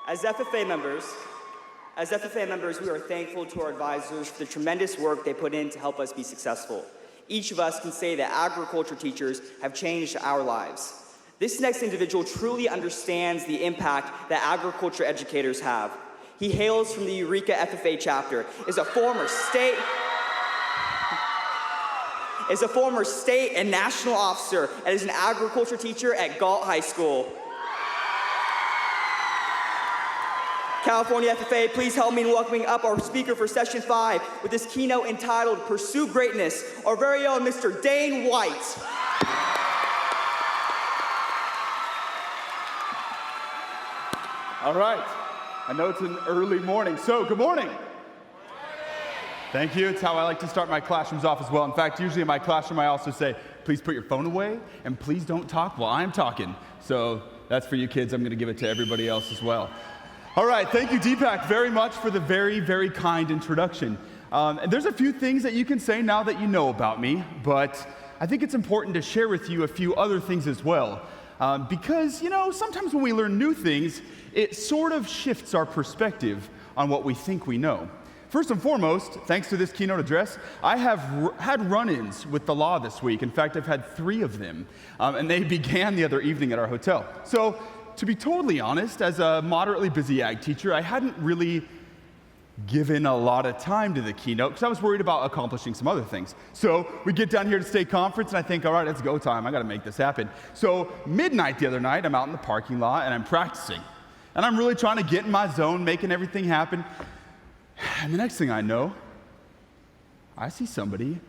As FFA members, we are thankful to our advisors for the tremendous work they put in to help us be successful. Each of us can say that agriculture teachers have changed our lives. This next individual truly understands the impact that agriculture educators have. He hails from the Eureka FFA Chapter, is a former state and national officer, and is an agriculture teacher at Galt High School. California FFA, please help me in welcoming up our speaker for Session 5 with this keynote entitled Pursue Greatness, our very own Mr. Dane White. All right. I know it's an early morning, so good morning. Thank you. It's how I like to start my classrooms off as well. In fact, usually in my classroom, I also say, please put your phone away and please don't talk while I'm talking. So that's for you kids. I'm going to give it to everybody else as well. All right, thank you, Deepak, very much for the very, very kind introduction. And there's a few things that you can say now that you know about me, but I think it's important to share with you a few other things as well. Because, sometimes when we learn new things, it sort of shifts our perspective on what we think we know. First and foremost, thanks to this keynote address, I have had run-ins with the law this week. In fact, I've had 3 of them, and they began the other evening at our hotel. So, to be totally honest, as a moderately busy ag teacher, I hadn't really given a lot of time to the keynote because I was worried about accomplishing some other things. So we get down here to state conference, and I think, all right, it's go time. I got to make this happen. So midnight the other night, I'm out in the parking lot, and I'm practicing. And I'm really trying to get in my zone, making everything happen. And the next thing I know, I see somebody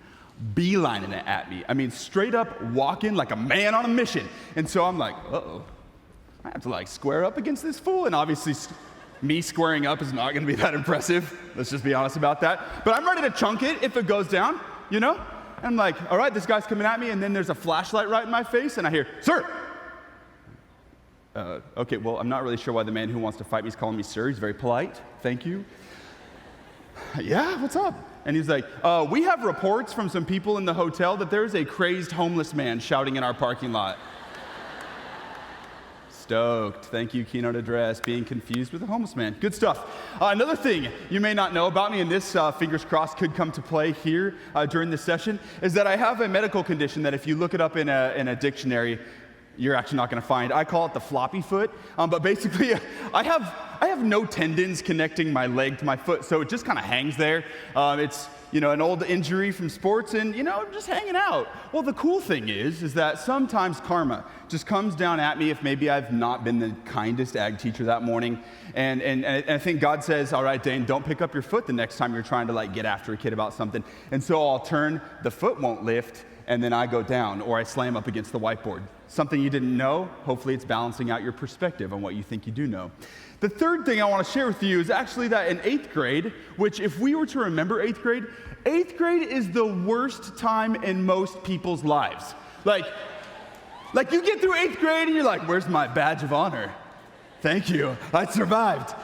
beelining it at me. I mean, straight up walking like a man on a mission. And so I'm like, uh-oh. I have to square up against this fool, and obviously me squaring up is not going to be that impressive. Let's just be honest about that. But I'm ready to chunk it if it goes down, And I'm like, all right, this guy's coming at me, and then there's a flashlight right in my face, and I hear, sir. Okay, well, I'm not really sure why the man who wants to fight me is calling me sir. He's very polite. Thank you. Yeah, what's up? And he's like, we have reports from some people in the hotel that there's a crazed homeless man shouting in our parking lot. Stoked. Thank you, keynote address. Being confused with a homeless man. Good stuff. Another thing you may not know about me, and this, fingers crossed, could come to play here during this session, is that I have a medical condition that if you look it up in a dictionary, you're actually not going to find. I call it the floppy foot. But basically, I have no tendons connecting my leg to my foot, so it just kind of hangs there. It's an old injury from sports, and I'm just hanging out. Well, the cool thing is that sometimes karma just comes down at me if maybe I've not been the kindest ag teacher that morning, and I think God says, all right, Dane, don't pick up your foot the next time you're trying to get after a kid about something. And so I'll turn, the foot won't lift, and then I go down, or I slam up against the whiteboard. Something you didn't know, hopefully it's balancing out your perspective on what you think you do know. The third thing I want to share with you is actually that in 8th grade, which if we were to remember 8th grade is the worst time in most people's lives. Like you get through 8th grade and you're like, where's my badge of honor? Thank you, I survived.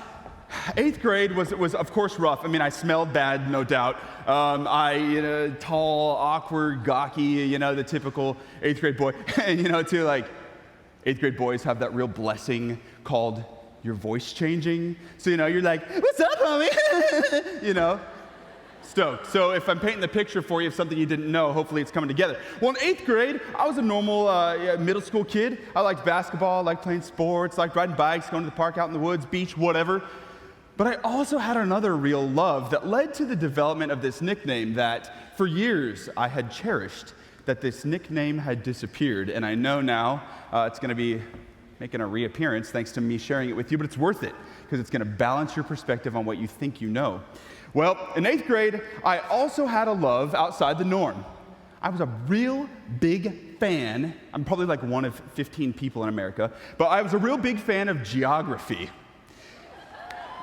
8th grade was of course rough. I mean, I smelled bad, no doubt. Tall, awkward, gawky, the typical 8th grade boy. And too, 8th grade boys have that real blessing called your voice changing. So you're like, what's up, homie? Stoked. So if I'm painting the picture for you of something you didn't know, hopefully it's coming together. Well, in 8th grade, I was a normal middle school kid. I liked basketball, I liked playing sports, liked riding bikes, going to the park out in the woods, beach, whatever. But I also had another real love that led to the development of this nickname that for years I had cherished, that this nickname had disappeared. And I know now it's going to be making a reappearance thanks to me sharing it with you, but it's worth it because it's going to balance your perspective on what you think you know. Well, in 8th grade, I also had a love outside the norm. I was a real big fan. I'm probably one of 15 people in America, but I was a real big fan of geography.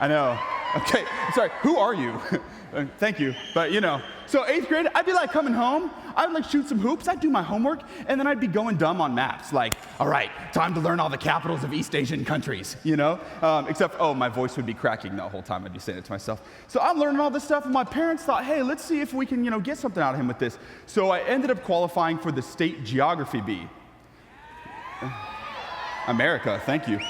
I know. Okay, sorry, who are you? Thank you, but So 8th grade, I'd be coming home, I'd shoot some hoops, I'd do my homework, and then I'd be going dumb on maps, all right, time to learn all the capitals of East Asian countries, Except, my voice would be cracking the whole time I'd be saying it to myself. So I'm learning all this stuff, and my parents thought, hey, let's see if we can, get something out of him with this. So I ended up qualifying for the state geography bee. America, thank you.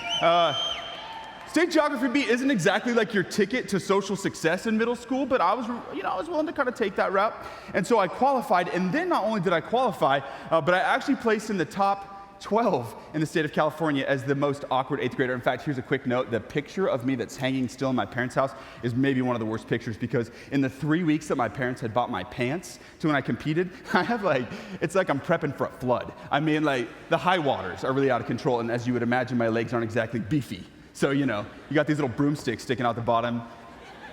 State geography B isn't exactly like your ticket to social success in middle school, but I was willing to kind of take that route. And so I qualified, and then not only did I qualify, but I actually placed in the top 12 in the state of California as the most awkward 8th grader. In fact, here's a quick note. The picture of me that's hanging still in my parents' house is maybe one of the worst pictures, because in the 3 weeks that my parents had bought my pants to when I competed, I have it's like I'm prepping for a flood. I mean, the high waters are really out of control, and as you would imagine, my legs aren't exactly beefy. So, you got these little broomsticks sticking out the bottom.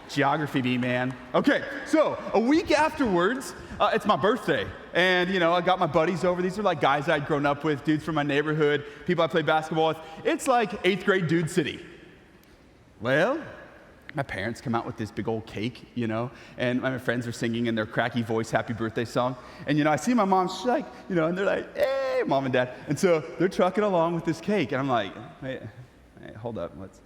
Geography B, man. Okay, so a week afterwards, it's my birthday. And, I got my buddies over. These are like guys I'd grown up with, dudes from my neighborhood, people I played basketball with. It's like 8th grade dude city. Well, my parents come out with this big old cake, and my friends are singing in their cracky voice, happy birthday song. And, I see my mom, she's like, and they're like, hey, mom and dad. And so they're trucking along with this cake. And I'm like, hey, hold up. What's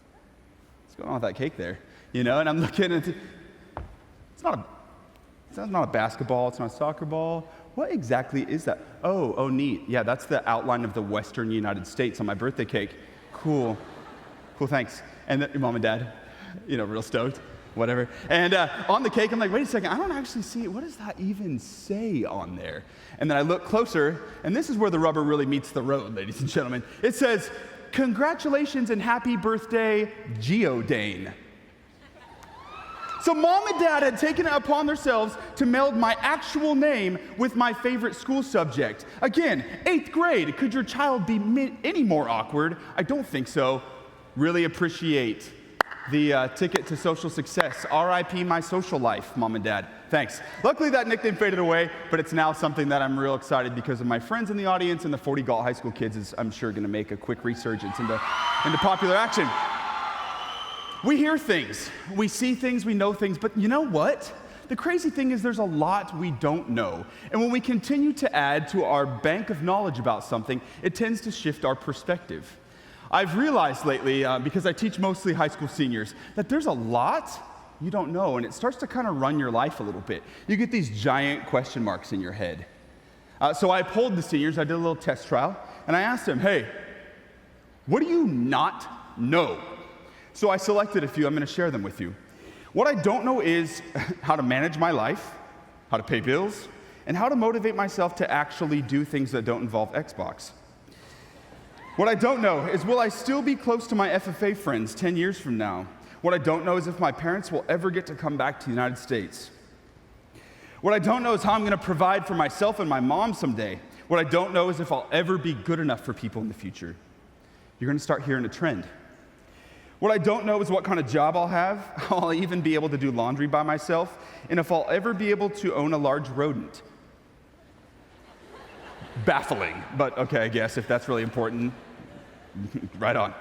going on with that cake there? And I'm looking at it's not a basketball, it's not a soccer ball. What exactly is that? Oh, neat. Yeah, that's the outline of the Western United States on my birthday cake. Cool, thanks. And your mom and dad, real stoked, whatever. And on the cake, I'm like, wait a second, I don't actually see it. What does that even say on there? And then I look closer, and this is where the rubber really meets the road, ladies and gentlemen. It says, congratulations and happy birthday, Geodan. So mom and dad had taken it upon themselves to meld my actual name with my favorite school subject. Again, 8th grade. Could your child be any more awkward? I don't think so. Really appreciate the ticket to social success. R.I.P. my social life, mom and dad. Thanks. Luckily, that nickname faded away, but it's now something that I'm real excited because of my friends in the audience, and the 40 Galt High School kids is, I'm sure, going to make a quick resurgence into popular action. We hear things, we see things, we know things, but you know what? The crazy thing is there's a lot we don't know. And when we continue to add to our bank of knowledge about something, it tends to shift our perspective. I've realized lately, because I teach mostly high school seniors, that there's a lot you don't know, and it starts to kind of run your life a little bit. You get these giant question marks in your head. So I polled the seniors, I did a little test trial, and I asked them, hey, what do you not know? So I selected a few, I'm going to share them with you. What I don't know is how to manage my life, how to pay bills, and how to motivate myself to actually do things that don't involve Xbox. What I don't know is, will I still be close to my FFA friends 10 years from now? What I don't know is if my parents will ever get to come back to the United States. What I don't know is how I'm going to provide for myself and my mom someday. What I don't know is if I'll ever be good enough for people in the future. You're going to start hearing a trend. What I don't know is what kind of job I'll have, how I'll even be able to do laundry by myself, and if I'll ever be able to own a large rodent. Baffling, but okay, I guess if that's really important, right on.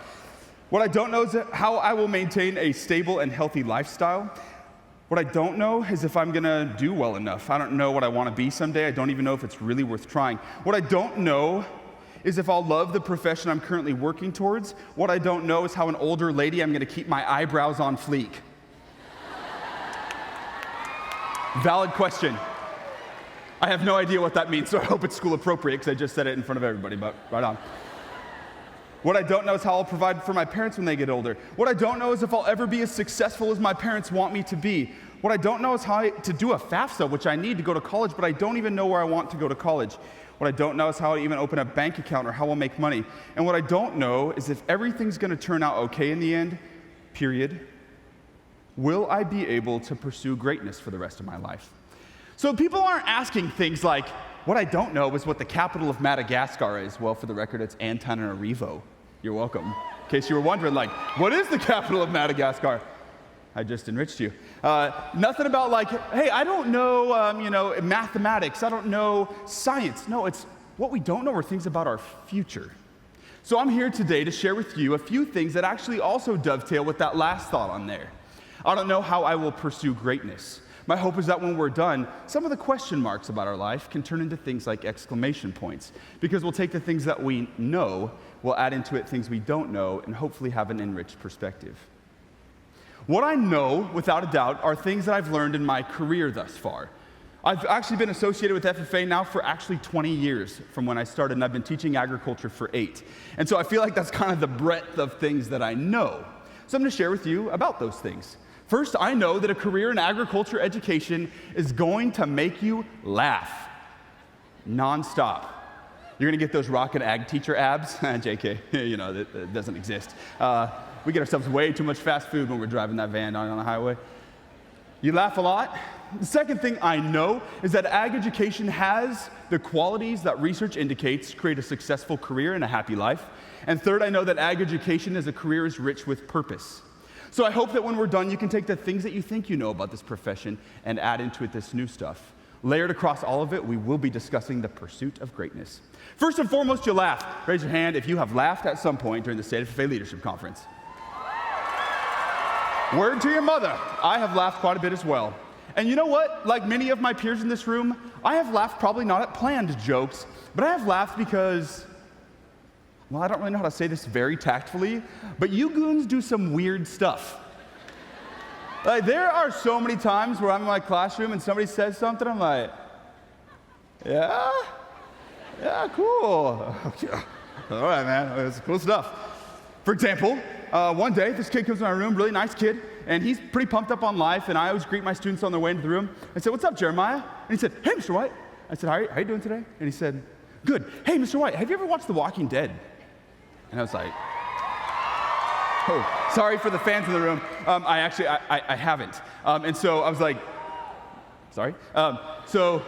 What I don't know is how I will maintain a stable and healthy lifestyle. What I don't know is if I'm gonna do well enough. I don't know what I want to be someday. I don't even know if it's really worth trying. What I don't know is if I'll love the profession I'm currently working towards. What I don't know is how an older lady I'm going to keep my eyebrows on fleek. Valid question. I have no idea what that means, so I hope it's school appropriate because I just said it in front of everybody, but right on. What I don't know is how I'll provide for my parents when they get older. What I don't know is if I'll ever be as successful as my parents want me to be. What I don't know is how to do a FAFSA, which I need to go to college, but I don't even know where I want to go to college. What I don't know is how to even open a bank account or how I'll make money. And what I don't know is if everything's going to turn out okay in the end, period, will I be able to pursue greatness for the rest of my life? So people aren't asking things like, what I don't know is what the capital of Madagascar is. Well, for the record, it's Antananarivo. You're welcome. In case you were wondering, what is the capital of Madagascar? I just enriched you. Nothing about hey, I don't know, mathematics. I don't know science. No, it's what we don't know are things about our future. So I'm here today to share with you a few things that actually also dovetail with that last thought on there. I don't know how I will pursue greatness. My hope is that when we're done, some of the question marks about our life can turn into things like exclamation points, because we'll take the things that we know, we'll add into it things we don't know, and hopefully have an enriched perspective. What I know, without a doubt, are things that I've learned in my career thus far. I've actually been associated with FFA now for actually 20 years from when I started, and I've been teaching agriculture for 8. And so I feel like that's kind of the breadth of things that I know. So I'm going to share with you about those things. First, I know that a career in agriculture education is going to make you laugh nonstop. You're going to get those rocket ag teacher abs. JK, that doesn't exist. We get ourselves way too much fast food when we're driving that van on the highway. You laugh a lot. The second thing I know is that ag education has the qualities that research indicates create a successful career and a happy life. And third, I know that ag education as a career is rich with purpose. So I hope that when we're done, you can take the things that you think you know about this profession and add into it this new stuff. Layered across all of it, we will be discussing the pursuit of greatness. First and foremost, you laugh. Raise your hand if you have laughed at some point during the State FFA Leadership Conference. Word to your mother, I have laughed quite a bit as well. And you know what? Like many of my peers in this room, I have laughed probably not at planned jokes, but I have laughed because, well, I don't really know how to say this very tactfully, but you goons do some weird stuff. Like, there are so many times where I'm in my classroom and somebody says something, I'm like, yeah, cool. All right, man, it's cool stuff. For example, one day, this kid comes to my room, really nice kid, and he's pretty pumped up on life, and I always greet my students on their way into the room. I said, what's up, Jeremiah? And he said, hey, Mr. White. I said, how are you doing today? And he said, good. Hey, Mr. White, have you ever watched The Walking Dead? And I was like, oh, sorry for the fans in the room. I haven't. And so I was like, sorry. So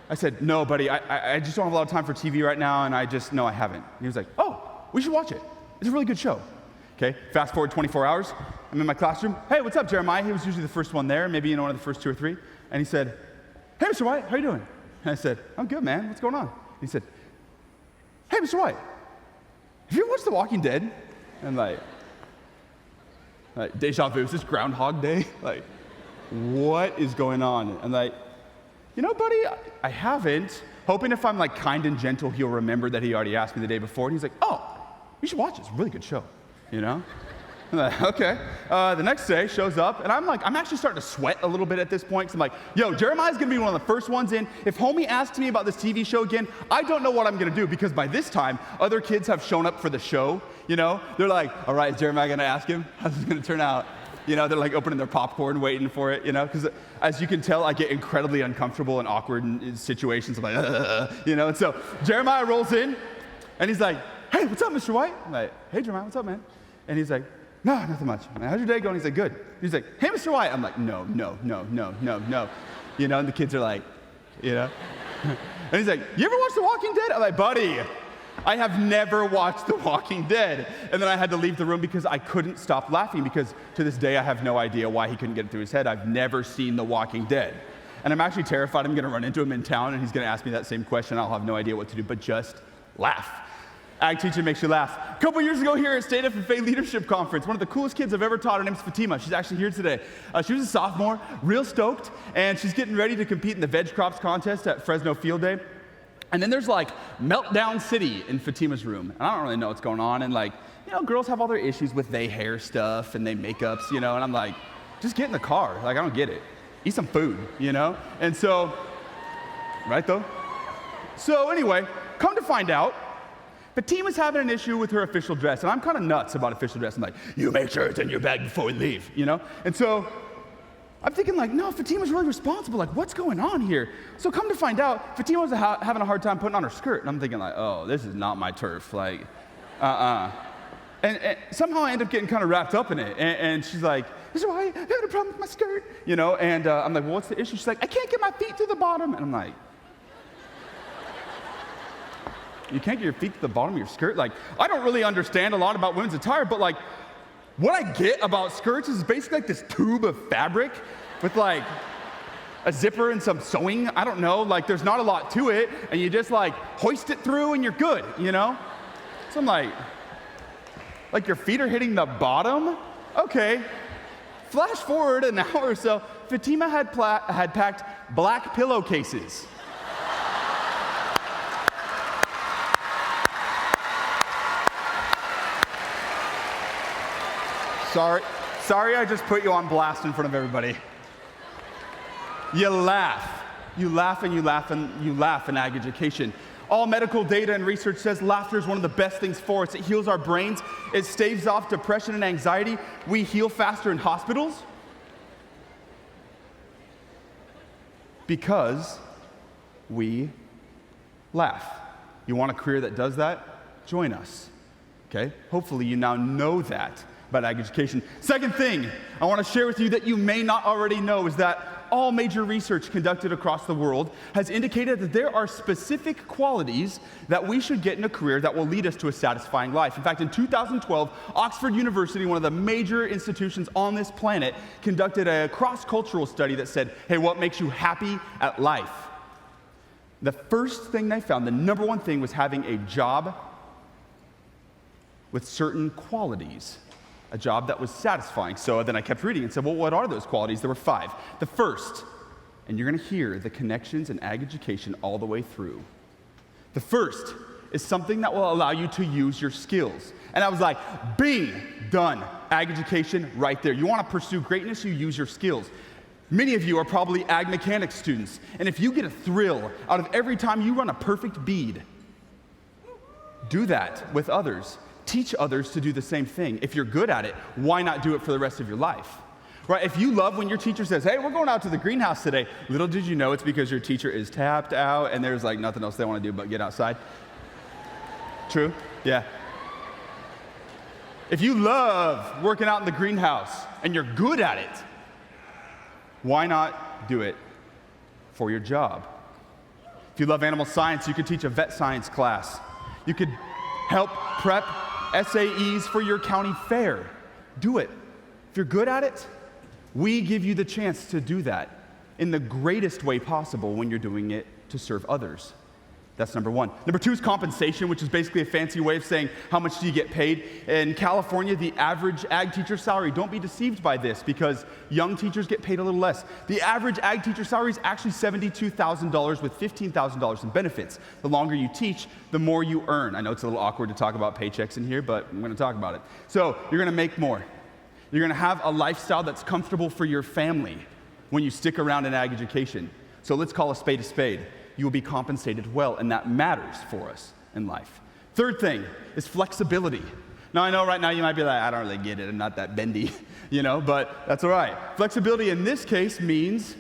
I said, no, buddy, I just don't have a lot of time for TV right now, and I haven't. And he was like, oh, we should watch it. It's a really good show. Okay, fast forward 24 hours. I'm in my classroom. Hey, what's up, Jeremiah? He was usually the first one there, maybe one of the first 2 or 3. And he said, hey, Mr. White, how you doing? And I said, I'm good, man. What's going on? He said, hey, Mr. White, have you ever watched The Walking Dead? And like deja vu, is this Groundhog Day? Like, what is going on? And like, buddy, I haven't. Hoping if I'm like kind and gentle, he'll remember that he already asked me the day before. And he's like, oh, you should watch it. It's a really good show, I'm like, okay. The next day shows up, and I'm actually starting to sweat a little bit at this point, because I'm like, yo, Jeremiah's gonna be one of the first ones in. If homie asks me about this TV show again, I don't know what I'm gonna do, because by this time, other kids have shown up for the show, They're like, all right, is Jeremiah gonna ask him? How's this gonna turn out? They're like opening their popcorn, waiting for it, because as you can tell, I get incredibly uncomfortable and awkward in situations. I'm like, and so Jeremiah rolls in, and he's like, hey, what's up, Mr. White? I'm like, hey, Jeremiah, what's up, man? And he's like, no, nothing much. How's your day going? He's like, good. He's like, hey, Mr. White. I'm like, no. And the kids are like, And he's like, you ever watch The Walking Dead? I'm like, buddy, I have never watched The Walking Dead. And then I had to leave the room because I couldn't stop laughing, because to this day I have no idea why he couldn't get it through his head. I've never seen The Walking Dead. And I'm actually terrified I'm going to run into him in town and he's going to ask me that same question. I'll have no idea what to do, but just laugh. Ag teacher makes you laugh. A couple years ago here at State FFA Leadership Conference, one of the coolest kids I've ever taught, her name's Fatima. She's actually here today. She was a sophomore, real stoked, and she's getting ready to compete in the veg crops contest at Fresno Field Day. And then there's like Meltdown City in Fatima's room. And I don't really know what's going on. And girls have all their issues with they hair stuff and they makeups, and I'm like, just get in the car. Like, I don't get it. Eat some food, And so, right though? So anyway, come to find out, Fatima's having an issue with her official dress, and I'm kind of nuts about official dress. I'm like, you make sure it's in your bag before we leave, And so I'm thinking like, no, Fatima's really responsible. Like, what's going on here? So come to find out, Fatima was having a hard time putting on her skirt, and I'm thinking like, oh, this is not my turf. Like, And somehow I end up getting kind of wrapped up in it. And she's like, Mr. White, I got a problem with my skirt. And I'm like, well, what's the issue? She's like, I can't get my feet to the bottom. And I'm like, you can't get your feet to the bottom of your skirt? Like, I don't really understand a lot about women's attire, but like, what I get about skirts is basically like this tube of fabric with like a zipper and some sewing. I don't know, like there's not a lot to it, and you just like hoist it through and you're good, So I'm like your feet are hitting the bottom? Okay. Flash forward an hour or so, Fatima had packed black pillowcases. Sorry, I just put you on blast in front of everybody. You laugh. You laugh and you laugh and you laugh in ag education. All medical data and research says laughter is one of the best things for us. It heals our brains. It staves off depression and anxiety. We heal faster in hospitals because we laugh. You want a career that does that? Join us. Okay? Hopefully you now know that about ag education. Second thing I want to share with you that you may not already know is that all major research conducted across the world has indicated that there are specific qualities that we should get in a career that will lead us to a satisfying life. In fact, in 2012, Oxford University, one of the major institutions on this planet, conducted a cross-cultural study that said, hey, what makes you happy at life? The first thing they found, the number one thing, was having a job with certain qualities, a job that was satisfying. So then I kept reading and said, well, what are those qualities? There were 5. The first, and you're going to hear the connections in ag education all the way through. The first is something that will allow you to use your skills. And I was like, bing, done. Ag education right there. You want to pursue greatness, you use your skills. Many of you are probably ag mechanics students, and if you get a thrill out of every time you run a perfect bead, do that with others. Teach others to do the same thing. If you're good at it, why not do it for the rest of your life? Right? If you love when your teacher says, hey, we're going out to the greenhouse today, little did you know it's because your teacher is tapped out and there's like nothing else they want to do but get outside. True? Yeah. If you love working out in the greenhouse and you're good at it, why not do it for your job? If you love animal science, you could teach a vet science class. You could help prep SAEs for your county fair. Do it. If you're good at it, we give you the chance to do that in the greatest way possible when you're doing it to serve others. That's number one. Number 2 is compensation, which is basically a fancy way of saying how much do you get paid. In California, the average ag teacher salary, don't be deceived by this because young teachers get paid a little less. The average ag teacher salary is actually $72,000 with $15,000 in benefits. The longer you teach, the more you earn. I know it's a little awkward to talk about paychecks in here, but I'm going to talk about it. So you're going to make more. You're going to have a lifestyle that's comfortable for your family when you stick around in ag education. So let's call a spade a spade. You will be compensated well, and that matters for us in life. Third thing is flexibility. Now, I know right now you might be like, I don't really get it, I'm not that bendy, but that's all right. Flexibility in this case means,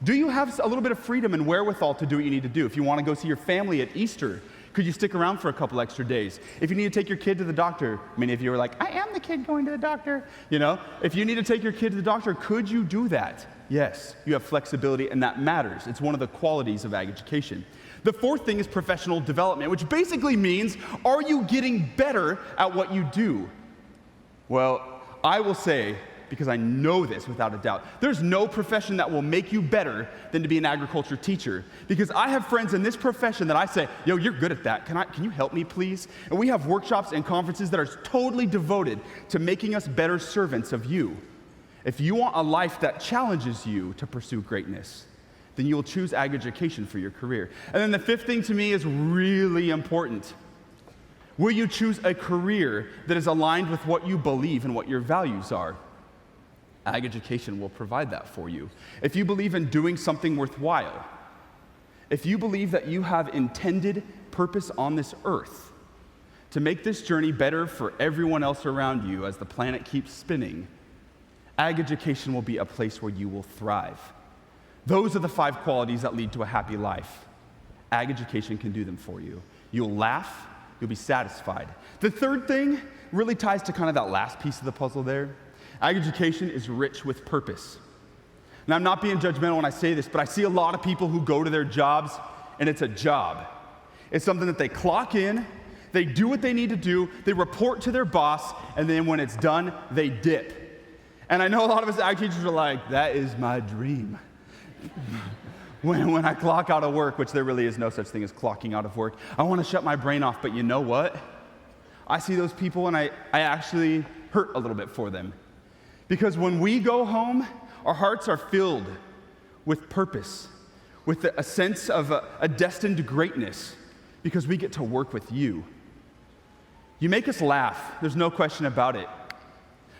do you have a little bit of freedom and wherewithal to do what you need to do? If you want to go see your family at Easter, could you stick around for a couple extra days? If you need to take your kid to the doctor, many of you are like, I am the kid going to the doctor. If you need to take your kid to the doctor, could you do that? Yes, you have flexibility, and that matters. It's one of the qualities of ag education. The fourth thing is professional development, which basically means, are you getting better at what you do? Well, I will say, because I know this without a doubt, there's no profession that will make you better than to be an agriculture teacher. Because I have friends in this profession that I say, yo, you're good at that. Can you help me, please? And we have workshops and conferences that are totally devoted to making us better servants of you. If you want a life that challenges you to pursue greatness, then you will choose ag education for your career. And then the fifth thing to me is really important. Will you choose a career that is aligned with what you believe and what your values are? Ag education will provide that for you. If you believe in doing something worthwhile, if you believe that you have intended purpose on this earth to make this journey better for everyone else around you as the planet keeps spinning, ag education will be a place where you will thrive. Those are the 5 qualities that lead to a happy life. Ag education can do them for you. You'll laugh, you'll be satisfied. The third thing really ties to kind of that last piece of the puzzle there. Ag education is rich with purpose. And I'm not being judgmental when I say this, but I see a lot of people who go to their jobs and it's a job. It's something that they clock in, they do what they need to do, they report to their boss, and then when it's done, they dip. And I know a lot of us ag teachers are like, that is my dream. When I clock out of work, which there really is no such thing as clocking out of work, I want to shut my brain off, but you know what? I see those people and I actually hurt a little bit for them. Because when we go home, our hearts are filled with purpose, with a sense of a destined greatness, because we get to work with you. You make us laugh, there's no question about it.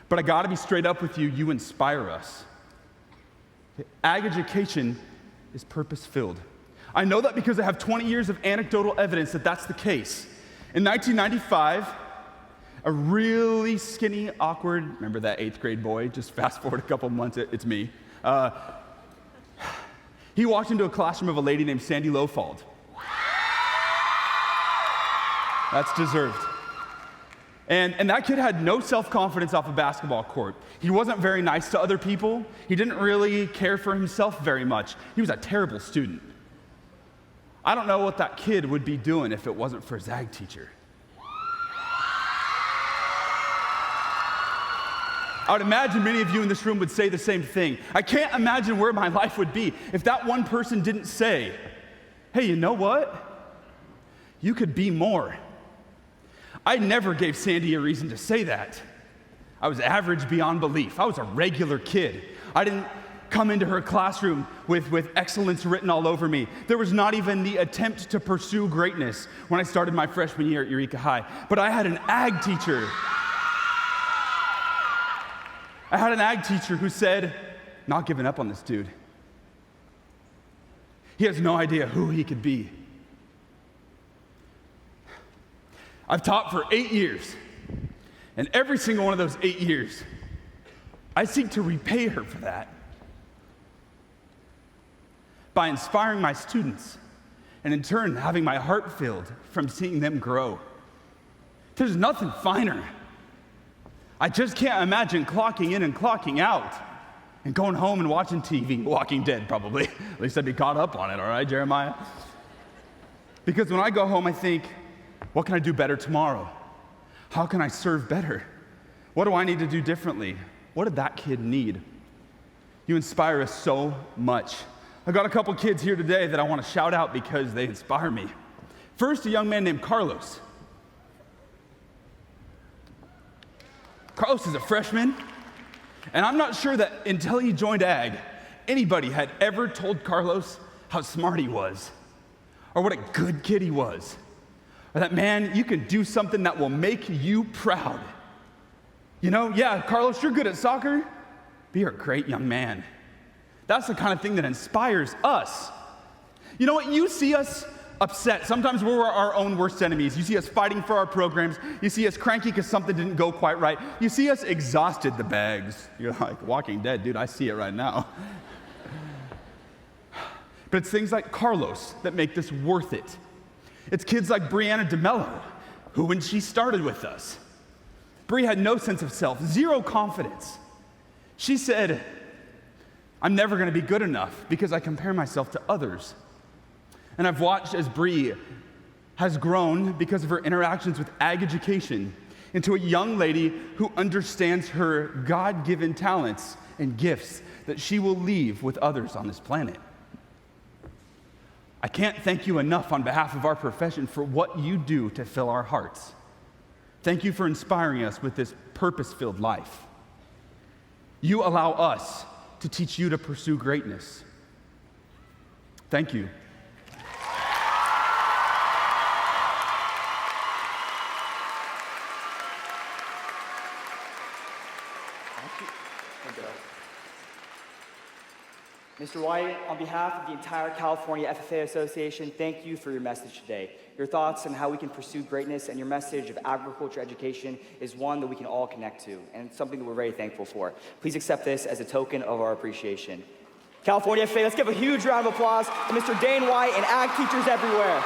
But I gotta be straight up with you, you inspire us. Ag education is purpose-filled. I know that because I have 20 years of anecdotal evidence that that's the case. In 1995, a really skinny, awkward, remember that 8th grade boy? Just fast forward a couple months, it's me. He walked into a classroom of a lady named Sandy Lofald. That's deserved. And that kid had no self-confidence off a basketball court. He wasn't very nice to other people. He didn't really care for himself very much. He was a terrible student. I don't know what that kid would be doing if it wasn't for his ag teacher. I would imagine many of you in this room would say the same thing. I can't imagine where my life would be if that one person didn't say, hey, you know what? You could be more. I never gave Sandy a reason to say that. I was average beyond belief. I was a regular kid. I didn't come into her classroom with excellence written all over me. There was not even the attempt to pursue greatness when I started my freshman year at Eureka High. But I had an ag teacher. I had an ag teacher who said, not giving up on this dude. He has no idea who he could be. I've taught for 8 years, and every single one of those 8 years, I seek to repay her for that by inspiring my students, and in turn, having my heart filled from seeing them grow. There's nothing finer. I just can't imagine clocking in and clocking out and going home and watching TV, Walking Dead probably. At least I'd be caught up on it, all right, Jeremiah? Because when I go home, I think, what can I do better tomorrow? How can I serve better? What do I need to do differently? What did that kid need? You inspire us so much. I got a couple kids here today that I want to shout out because they inspire me. First, a young man named Carlos. Carlos is a freshman, and I'm not sure that until he joined ag, anybody had ever told Carlos how smart he was, or what a good kid he was, or that, man, you can do something that will make you proud. You know, yeah, Carlos, you're good at soccer, but you're a great young man. That's the kind of thing that inspires us. You know what? You see us upset. Sometimes we're our own worst enemies. You see us fighting for our programs. You see us cranky because something didn't go quite right. You see us exhausted, the bags. You're like, Walking Dead, dude, I see it right now. But it's things like Carlos that make this worth it. It's kids like Brianna DeMello, who when she started with us, Bri had no sense of self, zero confidence. She said, I'm never going to be good enough because I compare myself to others. And I've watched as Bri has grown because of her interactions with ag education into a young lady who understands her God-given talents and gifts that she will leave with others on this planet. I can't thank you enough on behalf of our profession for what you do to fill our hearts. Thank you for inspiring us with this purpose-filled life. You allow us to teach you to pursue greatness. Thank you. Mr. White, on behalf of the entire California FFA Association, thank you for your message today. Your thoughts on how we can pursue greatness and your message of agriculture education is one that we can all connect to, and it's something that we're very thankful for. Please accept this as a token of our appreciation. California FFA, let's give a huge round of applause to Mr. Dane White and ag teachers everywhere.